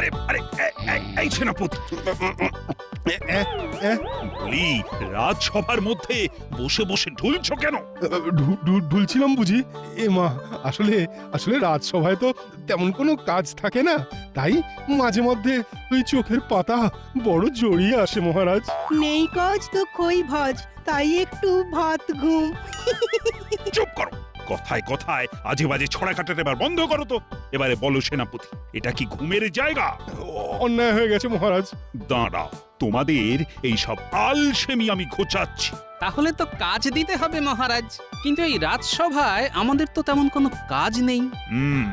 আরে আরে এই সেনাপতি, বলি রাজসভার মধ্যে বসে বসে ঢুলছো কেন? ঢুলছিলাম বুঝি। এ মা, আসলে আসলে রাজসভায় তো তেমন কোনো কাজ থাকে না, তাই মাঝে মধ্যে ওই চোখের পাতা বড় জড়িয়ে আসে মহারাজ। নেই কাজ তো কই ভাজ, তাই একটু ভাত ঘুম। চুপ করো, কথায় কথায় আজে বাজে ছড়া কাটাতে এবার বন্ধ করো তো। এবারে বলো সেনাপতি, এটা কি ঘুমের জায়গা? অন্যায় হয়ে গেছে মহারাজ। দাঁড়াও, তোমাদের এই সব আলসেমি আমি ঘোচাচ্ছি। তাহলে তো কাজ দিতে হবে মহারাজ, কিন্তু এই রাজসভায় আমাদের তো তেমন কোনো কাজ নেই। হুম,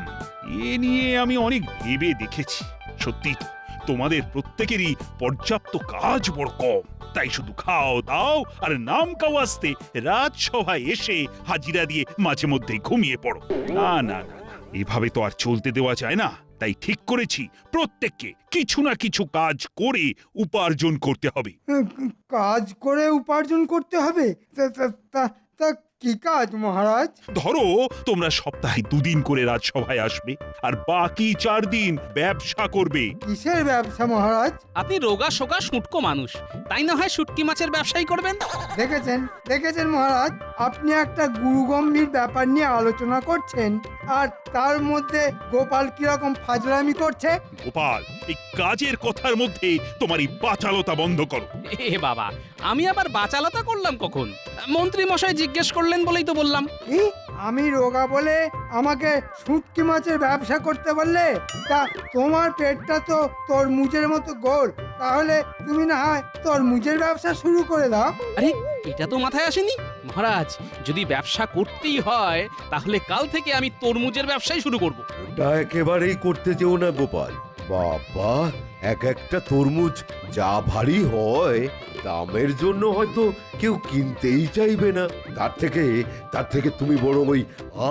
এ নিয়ে আমি অনেক ভেবে দেখেছি। সত্যি তো, তোমাদের প্রত্যেকেরই পর্যাপ্ত কাজ বড় কম, তাই শুধু খাও দাও আর নাম কাওয়াজতে রাজসভায় এসে হাজিরা দিয়ে মাঝে মধ্যে ঘুমিয়ে পড়ো। না না না, এভাবে তো আর চলতে দেওয়া যায় না। তাই ঠিক করেছি, প্রত্যেককে কিছু না কিছু কাজ করে উপার্জন করতে হবে। কাজ করে উপার্জন করতে হবে? তা কি কাজ মহারাজ? ধরো তোমরা সপ্তাহে 2 দিন করে রাজসভায় আসবে আর বাকি 4 দিন ব্যবসা করবে। কিসের ব্যবসা মহারাজ? আপনি রোগা সোগা শুটকো মানুষ, তাই না হয় শুটকি মাছের ব্যবসাই করবেন। দেখেছেন মহারাজ, আপনি একটা গুরুগম্ভীর ব্যাপার নিয়ে আলোচনা করছেন, আর তার মধ্যে গোপাল কিরকম ফাজলামি করছে। গোপাল, এই কাজের কথার মধ্যে তোমার এই বাচালতা বন্ধ করো। এ বাবা, আমি আবার বাচালতা করলাম কখন? মন্ত্রী মশাই জিজ্ঞেস করলেন বলেই তো বললাম। কি? আমি রোগা বলে আমাকে শুটকি মাছের ব্যবসা করতে বললে? তা তোমার পেটটা তো তরমুজের মতো গোল, তাহলে তুমি না হয় তরমুজের ব্যবসা শুরু করে দাও। আরে, এটা তো মাথায় আসেনি মহারাজ। যদি ব্যবসা করতেই হয় তাহলে কাল থেকে আমি তরমুজের ব্যবসাই শুরু করব। ওটা একেবারেই করতে যেও না গোপাল। বাবা, এক একটা তরমুজ যা ভারী হয়, দামের জন্য হয়তো কেউ কিনতেই চাইবে না। তার থেকে তুমি বরং ওই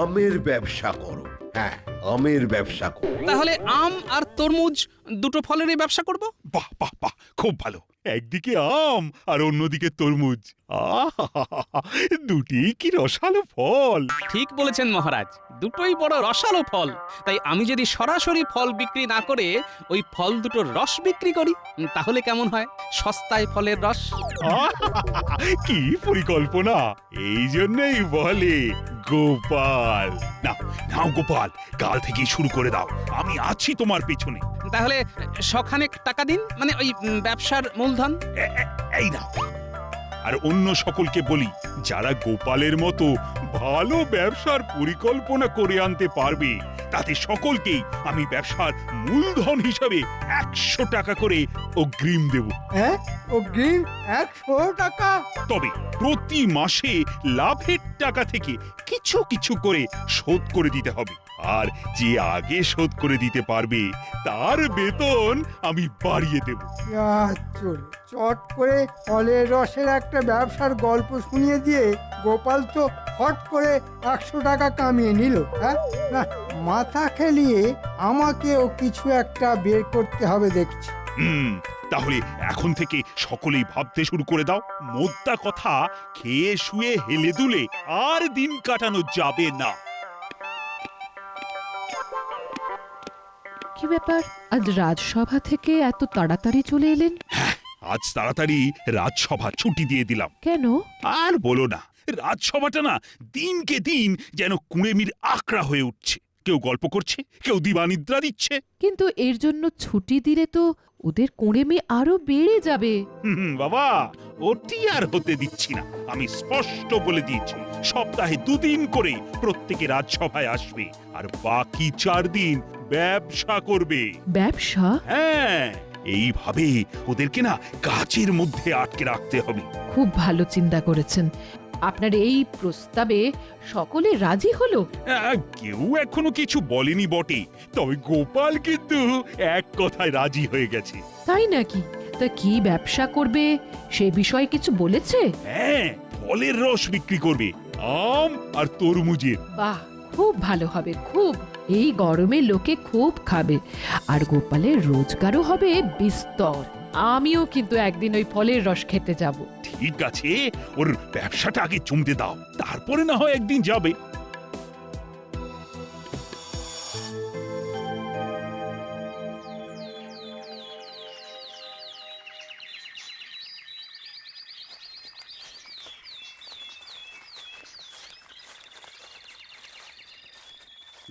আমের ব্যবসা করো। হ্যাঁ, আমের ব্যবসা করো। তাহলে আম আর তরমুজ দুটো ফলেরই ব্যবসা করব। বাহ বাহ বাহ, খুব ভালো। একদিকে আম আর অন্যদিকে তরমুজ, আহা, দুটি কি রসালো ফল। ঠিক বলেছেন মহারাজ, দুটোই বড় রসালো ফল। তাই আমি যদি সরাসরি ফল বিক্রি না করে ওই ফল দুটোর রস বিক্রি করি, তাহলে কেমন হয়? সস্তায় ফলের রস। আহা, কি পরিকল্পনা! এই জন্যই বলে গোপাল। না নাও গোপাল, কাল থেকে শুরু করে দাও, আমি আছি তোমার পেছনে। তাহলে সখানেক টাকা দিন, মানে ওই ব্যবসার মূলধন। এই না, আর অন্য সকলকে বলি, যারা গোপালের মতো ভালো ব্যবসার পরিকল্পনা করে আনতে পারবে, তাতে সকলকেই আমি ব্যবসার মূলধন হিসাবে 100 টাকা করে অগ্রিম দেব। হ্যাঁ, অগ্রিম 100 টাকা? তবে প্রতি মাসে লাভের টাকা থেকে কিছু কিছু করে শোধ করে দিতে হবে। আর যে আগে শোধ করে দিতে পারবে তার বেতন আমি বাড়িয়ে দেব। চল, চট করে ফলের রসের একটা ব্যবসার গল্প শুনিয়ে দিয়ে গোপাল তো হট করে 100 টাকা কামিয়ে নিল। হ্যাঁ, না, মাথা খেলিয়ে আমাকেও কিছু একটা বের করতে হবে দেখছি। তাহলে এখন থেকে সকলেই ভাবতে শুরু করে দাও। মোদ্দা কথা, খেয়ে শুয়ে হেলে দুলে আর দিন কাটানো যাবে না। কি ব্যাপার, আজ রাজসভা থেকে এত তাড়াতাড়ি চলে এলেন? আজ তাড়াতাড়ি রাজসভা ছুটি দিয়ে দিলাম। কেন? আর বলো না, রাজসভাটা না দিনকে দিন যেন কুঁড়েমির আকড়া হয়ে উঠছে। কেউ গল্প করছে, কেউ দিবানিদ্রা দিচ্ছে। কিন্তু এর জন্য ছুটি দিলে তো ওদের কোঁড়েমি আরো বেড়ে যাবে। বাবা, ওটি আর হতে দিচ্ছি না। আমি স্পষ্ট বলে দিয়েছি, সপ্তাহে 2 দিন করে প্রত্যেকে রাজসভায় আসবে আর বাকি 4 দিন ব্যবসা করবে। ব্যবসা? হ্যাঁ, এইভাবে ওদেরকে না কাজের মধ্যে আটকে রাখতে হবে। খুব ভালো চিন্তা করেছেন। আপনার এই প্রস্তাবে সকলে রাজি হলো? কেউ এখনো কিছু বলেনি বটে, তবে গোপাল কিন্তু এক কথায় রাজি হয়ে গেছে। তাই নাকি? তা কি ব্যবসা করবে সে বিষয়ে কিছু বলেছে? হ্যাঁ, ফলের রস বিক্রি করবে, আম আর তরমুজের। বাহ, খুব ভালো হবে, খুব। এই গরমে লোকে খুব খাবে, আর গোপালের রোজগারও হবে বিস্তর। আমিও কিন্তু একদিন ওই ফলের রস খেতে যাব। ঠিক আছে, ওর ব্যবসাটা আগে জমতে দাও, তারপরে না হয় একদিন যাবে।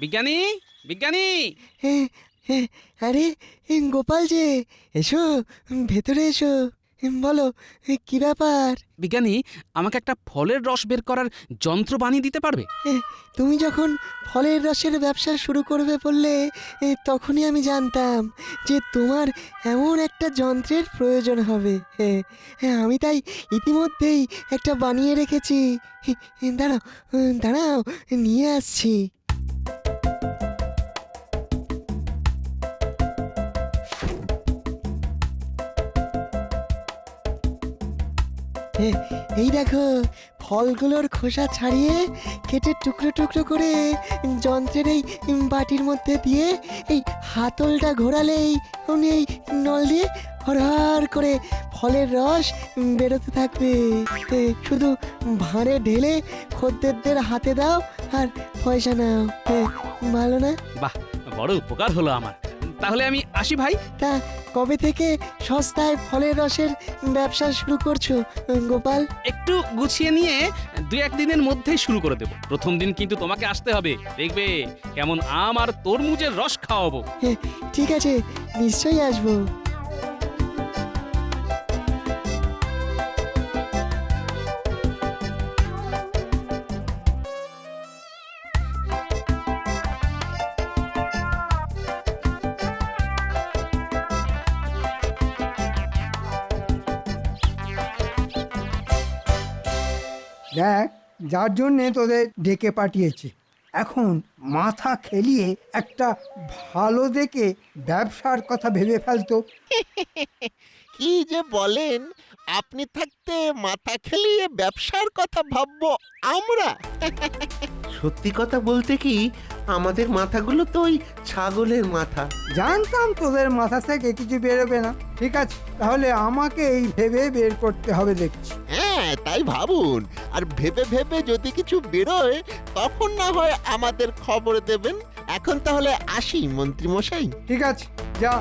বিজ্ঞানী, বিজ্ঞানী! আরে গোপাল যে, এসো ভেতরে এসো। বলো কি ব্যাপার? বিজ্ঞানী, আমাকে একটা ফলের রস বের করার যন্ত্র বানিয়ে দিতে পারবে? তুমি যখন ফলের রসের ব্যবসা শুরু করবে বললে তখনই আমি জানতাম যে তোমার এমন একটা যন্ত্রের প্রয়োজন হবে। আমি তাই ইতিমধ্যেই একটা বানিয়ে রেখেছি। দাঁড়াও দাঁড়াও, নিয়ে আসছি। এই দেখো, ফলগুলোর খোসা ছাড়িয়ে কেটে টুকরো টুকরো করে যন্ত্রের এই বাটির মধ্যে দিয়ে এই হাতলটা ঘোরালেই অমনি এই নল দিয়ে হরহর করে ফলের রস বেরোতে থাকবে। শুধু ভাঁড়ে ঢেলে খদ্দেরদের হাতে দাও আর পয়সা নাও। ভালো না? বাহ, বড় উপকার হলো আমার। তাহলে আমি আসি ভাই। তা কবে থেকে সস্তায় ফলের রসের ব্যবসা শুরু করছো গোপাল? একটু গুছিয়ে নিয়ে 2-1 দিনের মধ্যেই শুরু করে দেব। প্রথম দিন কিন্তু তোমাকে আসতে হবে, দেখবে কেমন আম আর তরমুজের রস খাওয়াবো। ঠিক আছে, নিশ্চয়ই আসবো। দেখ, যার জন্যে তোদের ডেকে পাঠিয়েছে, এখন মাথা খেলিয়ে একটা ভালো দেখে ব্যবসার কথা ভেবে ফেলতো। কি যে বলেন, আপনি থাকতে মাথা খেলিয়ে ব্যবসার কথা ভাববো আমরা? সত্যি কথা বলতে কি, আমাদের মাথাগুলো তো ওই ছাগলের মাথা। জানতাম তোদের মাথা থেকে কিছু বেরোবে না। ঠিক আছে, তাহলে আমাকে এই ভেবে বের করতে হবে দেখছি। হ্যাঁ, তাই ভাবুন। আর ভেবে ভেবে যদি কিছু বেরোয় তখন না হয় আমাদের খবর দেবেন। এখন তাহলে আসি মন্ত্রী মশাই। ঠিক আছে, যা।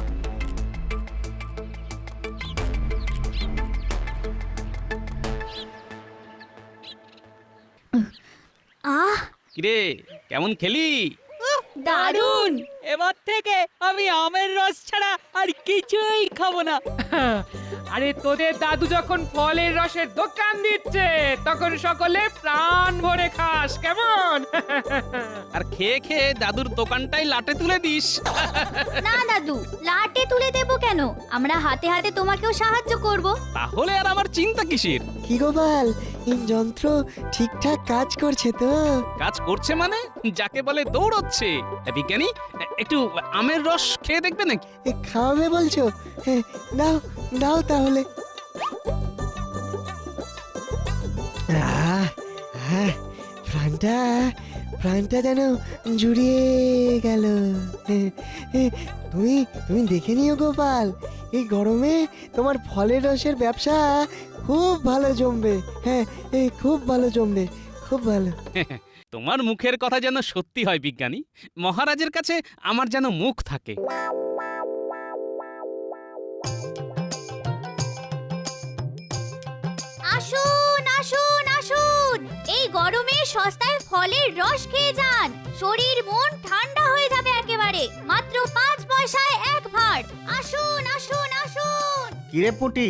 আহ, কিরে, কেমন খেলি? দারুণ! এবার থেকে আমি আমের রস ছাড়া আর কিছুই খাবো না। আরে তোদের দাদু যখন ফলের রসের দোকান দিচ্ছে তখন সকলে প্রাণ ভরে খাস, কেমন? আর খেয়ে খেয়ে দাদুর দোকানটাই লাটে তুলে দিস। না দাদু, লাটে তুলে দেব কেন? আমরা হাতে হাতে তোমাকেও সাহায্য করব। তাহলে আর আমার চিন্তা কিসের? কি গোপাল, এই যন্ত্র ঠিকঠাক কাজ করছে তো? কাজ করছে মানে যাকে বলে দৌড়চ্ছে। বিজ্ঞানী, একটু আমের রস খেয়ে দেখবে নাকি? খাওয়াবে বলছো? দাও দাও তাহলে। আহ, আহ, প্রাণটা প্রাণটা যেন জুড়িয়ে গেল। তুমি তুমি দেখে নিও গোপাল, এই গরমে তোমার ফলের রসের ব্যবসা খুব ভালো জমবে। হ্যাঁ, খুব ভালো জমবে, খুব ভালো। তোমার মুখের কথা যেন সত্যি হয় বিজ্ঞানী। মহারাজের কাছে আমার যেন মুখ থাকে। আসুন আসুন আসুন, এই গরমে সস্তায় ফলের রস খেয়ে যান। শরীর মন ঠান্ডা হয়ে যাবে একেবারে। মাত্র 5 পয়সায় 1 ভাঁড়। আসুন আসুন আসুন। কিরে পুটি,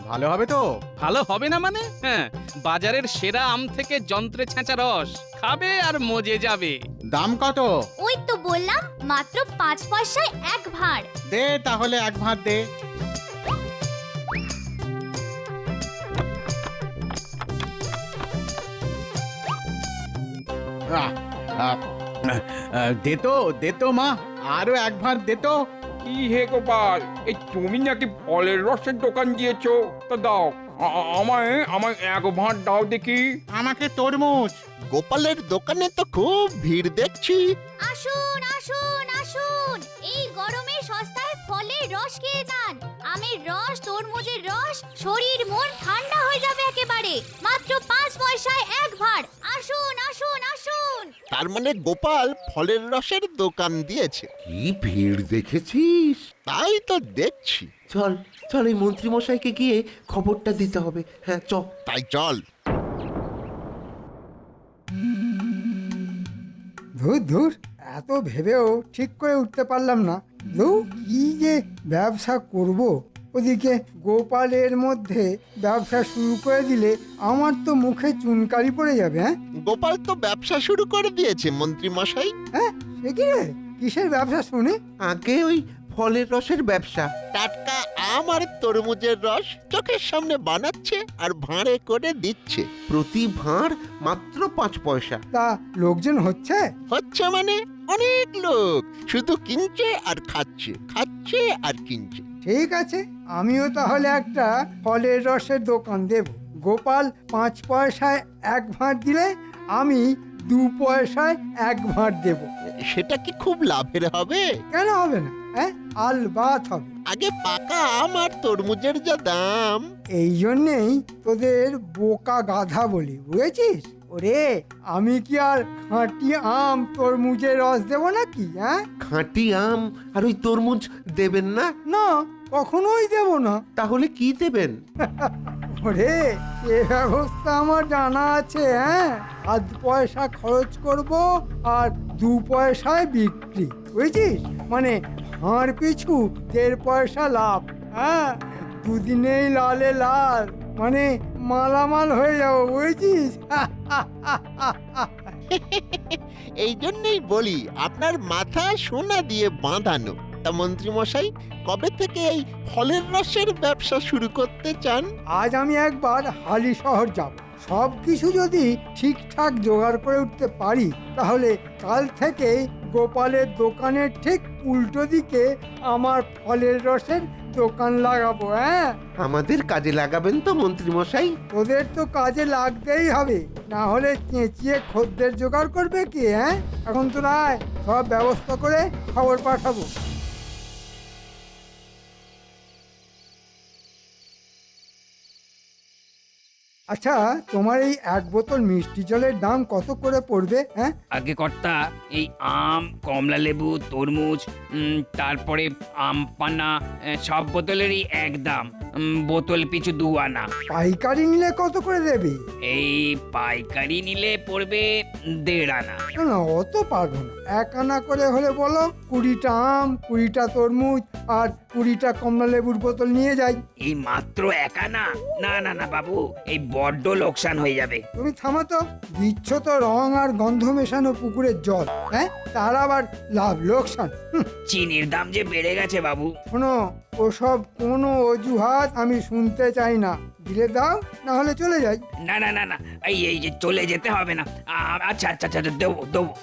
ভালো হবে তো? ভালো হবে না মানে? হ্যাঁ, বাজারের সেরা আম থেকে যন্ত্রে ছেঁচা রস খাবে আর মজে যাবে। দাম কত? ওই তো বললাম, মাত্র 5 পয়সায় 1 ভাঁড়। দে তাহলে 1 ভাঁড় দে। দে তো মা, আরো 1 ভাঁড় দে তো। কি হে গোপাল, এই তুমি নাকি ফলের রসের দোকান দিয়েছো? তা দাও, আমায় আমায় 1 ভাঁড় দাও দেখি। আমাকে তরমুজ। গোপালের দোকানে তো খুব ভিড় দেখছি। আসুন আসুন আসুন, এই গরমে সস্তায় ফলের রস খেয়ে যান। আমের রস, তরমুজের রস, শরীর মন ঠান্ডা হয়ে যাবে একেবারে। মাত্র 5 পয়সায় 1 ভাঁড়। আসুন আসুন আসুন। তার মানে গোপাল ফলের রসের দোকান দিয়েছে। কি ভিড় দেখেছিস? তাই তো দেখছি। চল চল, এই মন্ত্রী মশাইকে গিয়ে খবরটা দিতে হবে। হ্যাঁ চল। তাই চল। ধুর ধুর, এত ভেবেও ঠিক করে উঠতে পারলাম না। কি যে ব্যবসা করব। ওদিকে গোপালের মধ্যে ব্যবসা শুরু করে দিলে আমার তো মুখে চুনকালি পড়ে যাবে। হ্যাঁ গোপাল তো ব্যবসা শুরু করে দিয়েছে মন্ত্রী মশাই। হ্যাঁ, সে কি রে? কিসের ব্যবসা শুনি? আগে ওই ফলের রসের ব্যবসা। টাটকা আম আর তরমুজের রস চোখের সামনে বানাচ্ছে আর ভাঁড়ে করে দিচ্ছে। প্রতি ভাঁড় মাত্র 5 পয়সা। তা লোকজন হচ্ছে? হচ্ছে মানে অনেক লোক শুধু কিনছে আর খাচ্ছে, খাচ্ছে আর কিনছে। ঠিক আছে, আমিও তাহলে একটা ফলের রসের দোকান দেব। গোপাল 5 পয়সায় 1 ভাঁড় দিলে আমি 2 পয়সায় 1 ভাঁড় দেব। সেটা কি খুব লাভের হবে? কেন হবে না? হ্যাঁ, আলবাত হবে। আগে পাকা আম আর তরমুজের যা দাম। এই জন্যেই তোদের বোকা গাধা বলি, বুঝেছিস? ওরে, আমি কি আর খাঁটি আম তরমুজের রস দেবো নাকি? হ্যাঁ, খাঁটি আম আর ওই তরমুজ দেবেন না? না, কখনোই দেব না। তাহলে কি দেবেন? ওরে, সে ব্যবস্থা আমার জানা আছে। হ্যাঁ, 5 পয়সা খরচ করব আর 2 পয়সায় বিক্রি, বুঝেছিস? মানে ভাঁড় পিছু 1.5 পয়সা লাভ। হ্যাঁ, দুদিনেই লালে লাল, মানে মালামাল হয়ে যাবো, বুঝেছিস? এই জন্যই বলি আপনার মাথা সোনা দিয়ে বাঁধানো। তা মন্ত্রী মশাই, কবে থেকে এই ফলের রসের ব্যবসা শুরু করতে চান? আজ আমি একবার হালি শহর যাব। সব কিছু যদি ঠিকঠাক জোগাড় করে উঠতে পারি, তাহলে কাল থেকে গোপালের দোকানের ঠিক উল্টো দিকে আমার ফলের রসের দোকান লাগাবো। হ্যাঁ, আমাদের কাজে লাগাবেন তো মন্ত্রী মশাই? তোদের তো কাজে লাগতেই হবে, না হলে চেঁচিয়ে খদ্দের জোগাড় করবে কি? হ্যাঁ, এখন তো নয়, সব ব্যবস্থা করে খবর পাঠাবো। আচ্ছা, তোমার এই 1 বোতল মিষ্টি জলের দাম কত করে পড়বে? হ্যাঁ, আগে কর্তা, এই আম, কমলা লেবু, তরমুজ, তারপরে আম পানা, সব বোতলেরই এক দাম। বোতল পিছু 2 আনা। পাইকারি নিলে কত করে দেবে? এই পাইকারি নিলে পড়বে 1.5 আনা। না না, অত পারবো না। 1 আনা করে হলে বলো, 20টা আম, 20টা তরমুজ আর 20টা কমলা লেবুর বোতল নিয়ে যাই। এই মাত্র 1 আনা? না না না বাবু, এই বড্ড লোকসান হয়ে যাবে। তুমি থামো তো, দিচ্ছ তো রং আর গন্ধ মেশানো পুকুরের জল। হ্যাঁ, তার আবার লাভ লোকসান? চিনির দাম যে বেড়ে গেছে বাবু। শোনো, ওসব কোনো অজুহাত আমি শুনতে চাই না। দিলে দাও, না হলে চলে যাই। না না না না, এই যে চলে যেতে হবে না। আচ্ছা আচ্ছা আচ্ছা, দেবো দেবো।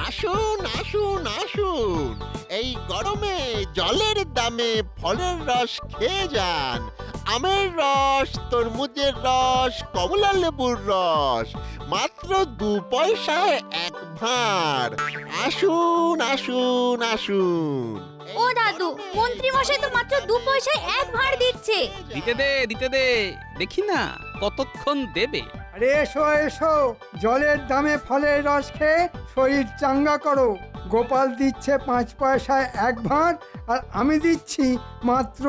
আসুন আসুন আসুন, এই গরমে জলের দামে ফলের রস খেয়ে যান। আমের রস, তরমুজের রস, কমলা লেবুর রস মাত্র 2 পয়সায় 1 ভাঁড়। আসুন আসুন আসুন। ও দাদু, মন্ত্রী মশাই তো মাত্র 2 পয়সায় 1 ভাঁড় দিচ্ছে। দিতে দে, দেখি না কতক্ষণ দেবে। আরে এসো এসো, জলের দামে ফলের রস খেয়ে শরীর চাঙ্গা করো। গোপাল দিচ্ছে 5 পয়সায় 1 ভাঁড়, আর আমি দিচ্ছি মাত্র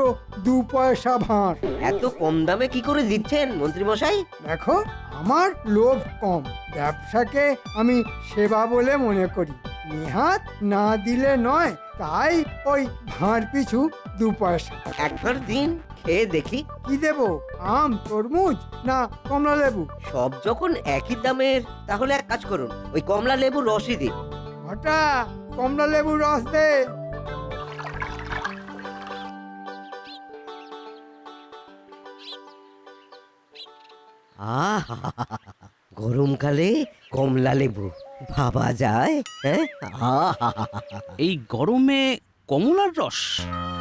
2 পয়সা ভাঁড়। এত কম দামে কি করে দিচ্ছেন মন্ত্রী মশাই? দেখো, আমার লোভ কম, ব্যবসাকে আমি সেবা বলে মনে করি। নেহাত না দিলে নয়, তাই ওই ভাঁড় পিছু 2 পয়সা। 1 ভাঁড় দিন, খেয়ে দেখি। কি দেবো, আম, তরমুজ না কমলা লেবু? সব যখন একই দামের, তাহলে এক কাজ করুন, ওই কমলা লেবুর রসই দিন। ঘটা, কমলা লেবুর রস দে। আহা, গরমকালে কমলা লেবু ভাবা যায়? হ্যাঁ, এই গরমে কমলার রস?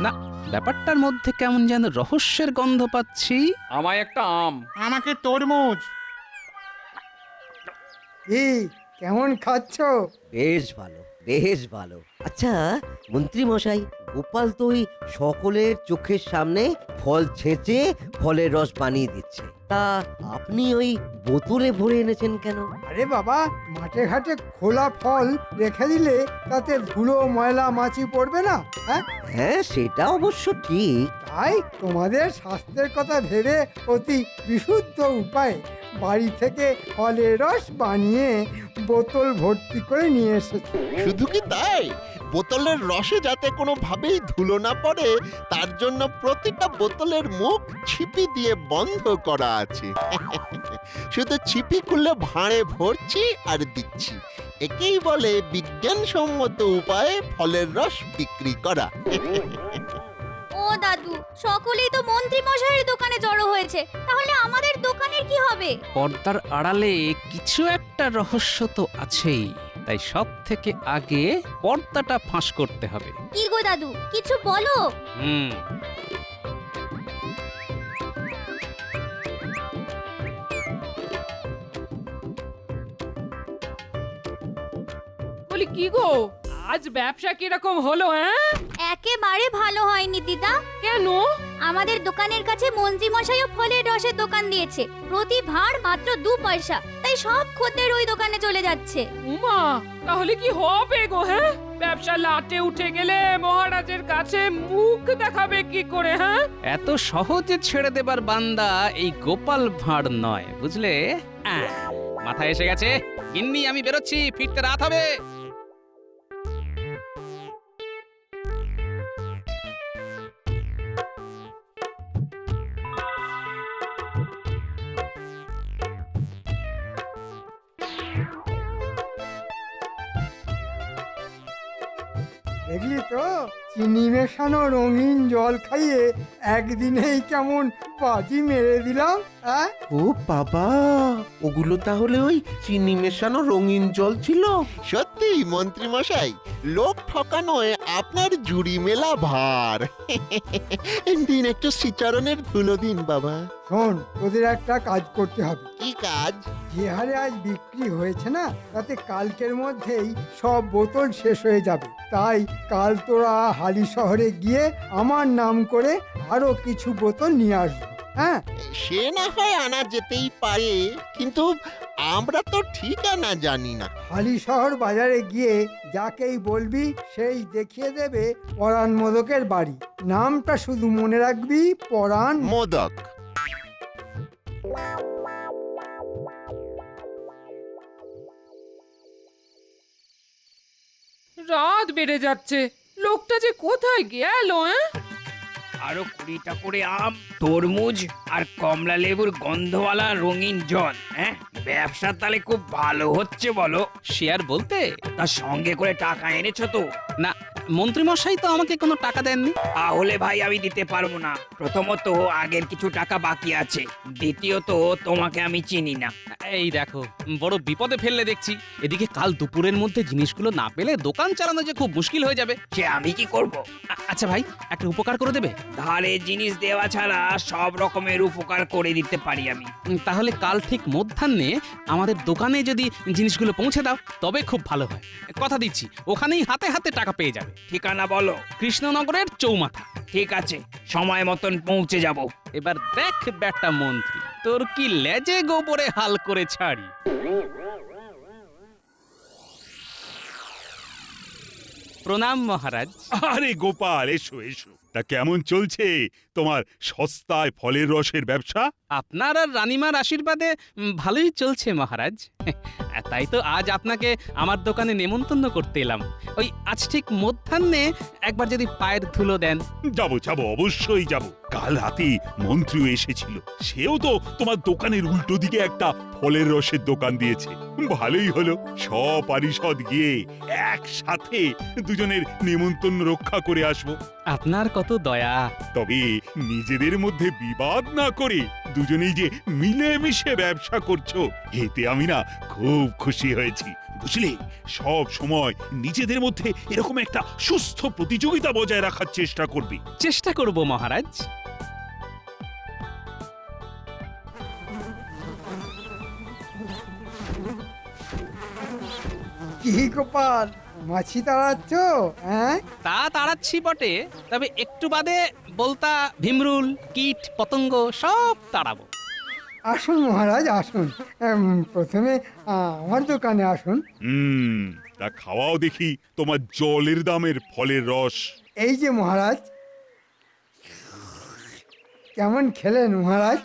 না, ব্যাপারটার মধ্যে কেমন যেন রহস্যের গন্ধ পাচ্ছি। আমায় একটা আম। আমাকে তরমুজ। কি, কেমন খাচ্ছ? বেশ ভালো। বেশ ভালো। আচ্ছা মন্ত্রী মশাই, গোপাল তো ওই সকলের চোখের সামনে ফল ছেঁচে ফলের রস বানিয়ে দিচ্ছে, তা আপনি ওই বোতলে ভরে এনেছেন কেন? আরে বাবা, মাঠে ঘাটে খোলা ফল রেখে দিলে তাতে ধুলো ময়লা মাছি পড়বে না। হ্যাঁ, হ্যাঁ সেটা অবশ্য ঠিক। তাই তোমাদের স্বাস্থ্যের কথা ভেবে অতি বিশুদ্ধ উপায়ে বাড়ি থেকে ফলের রস বানিয়ে বোতল ভর্তি করে নিয়ে এসেছি। শুধু কি তাই, বোতলের রসে যাতে কোনোভাবেই ধুলো না পড়ে তার জন্য প্রতিটা বোতলের মুখ ছিপি দিয়ে বন্ধ করা আছে। শুধু ছিপি খুলে ভাঁড়ে ভরছি আর দিচ্ছি। একেই বলে বিজ্ঞানসম্মত উপায়ে ফলের রস বিক্রি করা। ও দাদু, সকলেই তো মন্ত্রী মশাইয়ের দোকানে জড়ো হয়েছে, তাহলে আমাদের দোকানের কি হবে? পর্দার আড়ালে কিছু একটা রহস্য তো আছেই, তাই সব থেকে আগে পর্দাটা ফাঁস করতে হবে। কি গো দাদু, কিছু বলো। হুম বলি কি গো, আজ ব্যবসা কিরকম হলো? হ্যাঁ, একেবারে ভালো হয়নি দিদা। কেন? আমাদের দোকানের কাছে মন্ত্রী মশাইও ফলের রসের দোকান দিয়েছে, প্রতি ভাঁড় মাত্র 2 পয়সা, তাই সব খদ্দের ওই দোকানে চলে যাচ্ছে। উমা, তাহলে কি হবে গো? হ্যাঁ, ব্যবসা লাটে উঠে গেলে মহারাজের কাছে মুখ দেখাবে কি করে? হ্যাঁ, এত সহজে ছেড়ে দেবার বান্দা এই গোপাল ভাঁড় নয়, বুঝলে? মাথায় এসে গেছে। গিন্নি আমি বেরোচ্ছি, ফিরতে রাত হবে। দেখলি তো, চিনি মেশানো রঙিন জল খাইয়ে একদিনেই কেমন বাজি মেরে দিলাম। হ্যাঁ, ও বাবা, ওগুলো তাহলে ওই চিনি মেশানো রঙিন জল ছিল? সত্যি মন্ত্রী মশাই, লোক ঠকানোয় আপনার জুড়ি মেলা ভার। দিন একটু শ্রীচরণের ধুলো দিন বাবা। শোন, তোদের একটা কাজ করতে হবে। কি কাজ? যে হারে আজ বিক্রি হয়েছে না, তাতে কালকের মধ্যেই সব বোতল শেষ হয়ে যাবে। তাই কাল তোরা হালি শহরে গিয়ে আমার নাম করে আরো কিছু বোতল নিয়ে আসবি। হ্যাঁ, সে না হয় আনা যেতেই পারে, কিন্তু আমরা তো ঠিকানা জানি না। হালি শহর বাজারে গিয়ে যাকেই বলবি সেই দেখিয়ে দেবে পরাণ মোদকের বাড়ি। নামটা শুধু মনে রাখবি, পরাণ মোদক। রাত বেড়ে যাচ্ছে, লোকটা যে কোথায় গেল? আরো 20টা করে আম, তরমুজ আর কমলা লেবুর গন্ধওয়ালা রঙিন জল। হ্যাঁ, ব্যবসা তাহলে খুব ভালো হচ্ছে বলো। শেয়ার বলতে তার সঙ্গে করে টাকা এনেছো তো? না, মন্ত্রী মশাই তো আমাকে কোনো টাকা দেননি। তাহলে ভাই আমি দিতে পারবো না। প্রথমত আগের কিছু টাকা বাকি আছে, দ্বিতীয়ত তোমাকে আমি চিনি না। এই দেখো, বড় বিপদে ফেললে দেখছি। এদিকে কাল দুপুরের মধ্যে জিনিসগুলো না পেলে দোকান চালানো যে খুব মুশকিল হয়ে যাবে। সে আমি কি করব? আচ্ছা ভাই, একটা উপকার করে দেবে? ধারে জিনিস দেওয়া ছাড়া সব রকমের উপকার করে দিতে পারি আমি। তাহলে কাল ঠিক মধ্যাহ্নে আমাদের দোকানে যদি জিনিসগুলো পৌঁছে দাও তবে খুব ভালো হয়। কথা দিচ্ছি, ওখানেই হাতে হাতে টাকা পেয়ে যাবে। ঠিকানা বলো। কৃষ্ণনগরের চৌমাথা। ঠিক আছে, সময় মতন পৌঁছে যাব। এবার দেখ ব্যাটা মন্ত্রী, তোর কি লেজে গোবরে হাল করে ছাড়ি। প্রণাম মহারাজ। আরে গোপাল, এসো এসো। তা কেমন চলছে তোমার সস্তায় ফলের রসের ব্যবসা? আপনার আর রানীমার আশীর্বাদে ভালোই চলছে মহারাজ। তাই তো আজ আপনাকে আমার দোকানে নেমন্তন্ন করতে এলাম। ওই আজ ঠিক মধ্যাহ্নে একবার যদি পায়ের ধুলো দেন। যাবো যাবো, অবশ্যই যাব। কাল রাতে মন্ত্রীও এসেছিল, সেও তো তোমার দোকানের উল্টো দিকে একটা ফলের রসের দোকান দিয়েছে। ভালোই হলো, সপারিষদ গিয়ে একসাথে দুজনের নেমন্তন্ন রক্ষা করে আসবো। আপনার কত দয়া। তবে নিজেদের মধ্যে বিবাদ না করে দুজনেই যে মিলেমিশে ব্যবসা করছো, এতে আমি না খুব খুশি হয়েছি। বুঝলে, সব সময় নিজেদের মধ্যে এরকম একটা সুস্থ প্রতিযোগিতা বজায় রাখার চেষ্টা করবে। চেষ্টা করব মহারাজ। কি গোপাল, মাছি তাড়াচ্ছ? হ্যাঁ, তা তাড়াচ্ছি বটে, তবে একটু বাদে বলতা ভিমরুল কীট পতঙ্গ সব তাড়াবো। আসুন মহারাজ আসুন। প্রথমে আমার দোকানে আসুন। তা খাওয়াও দেখি তোমার জলের দামের ফলের রস। এই যে মহারাজ, কেমন খেলেন মহারাজ?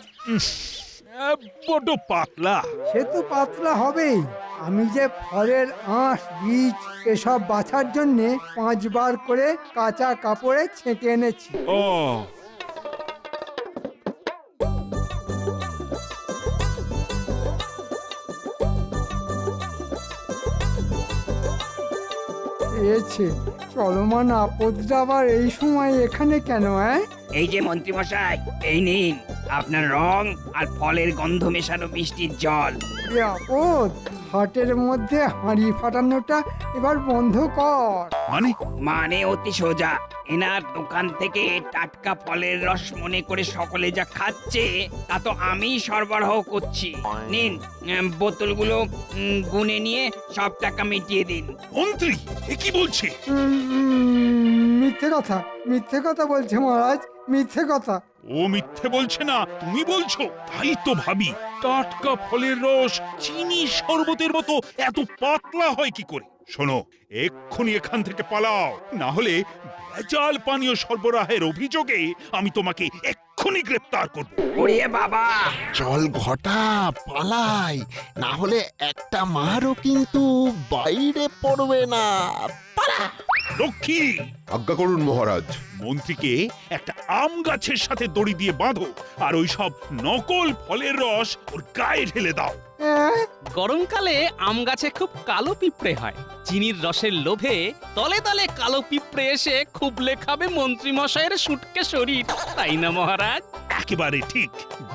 বড্ড পাতলা। সে তো পাতলা হবেই। আমি যে ফলের আঁশ বীজ এসব বাছার জন্য 5 বার করে কাঁচা কাপড়ে ছেঁকে এনেছি। ও এছে চলমান আপদটা আবার এই সময় এখানে কেন? এই যে মন্ত্রীমশাই, এই নিন আপনার রং আর ফলের গন্ধ মেশানো মিষ্টির জল। এ আপদ, হাটের মধ্যে হাঁড়ি ফাটানোটা এবার বন্ধ কর। মানে অতি সোজা, এনার দোকান থেকে টাটকা ফলের রস মনে করে সকলে যা খাচ্ছে তা তো আমি সরবরাহ করছি। নিন বোতলগুলো গুনে নিয়ে সব টাকা মিটিয়ে দিন। মন্ত্রী এ কি বলছে? মিথ্যে কথা বলছে মহারাজ, মিথ্যে কথা। ও মিথ্যে বলছে না, তুমি বলছো। তাই তো ভাবি, টাটকা ফলের রস চিনি শরবতের মতো এত পাতলা হয় কি করে? শোনো, এক্ষুনি এখান থেকে পালাও, না হলে ভেজাল পানীয় সরবরাহের অভিযোগে আমি তোমাকে এক্ষুনি গ্রেফতার করব। ওরে বাবা! চল ঘটা, পালাই, না হলে একটা মারও কিন্তু বাইরে পড়বে না। পালা! লক্ষ্মী, আজ্ঞা করুন মহারাজ। মন্ত্রীকে একটা আম গাছের সাথে দড়ি দিয়ে বাঁধো, আর ওই সব নকল ফলের রস ওর গায়ে ঢেলে দাও। গরমকালে আম গাছে খুব কালো পিঁপড়ে হয়। চিনির রসের লোভে তলে তলে কালো পিঁপড়ে এসে খুবলে খাবে মন্ত্রী মশাইয়ের সুটকে শরীর, তাই না মহারাজ? একেবারে ঠিক।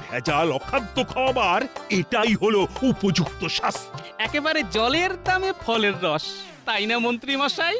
ভেজাল অখাদ্য খাওয়াবার এটাই হলো উপযুক্ত শাস্তি। একেবারে জলের দামে ফলের রস, তাই না মন্ত্রী মশাই?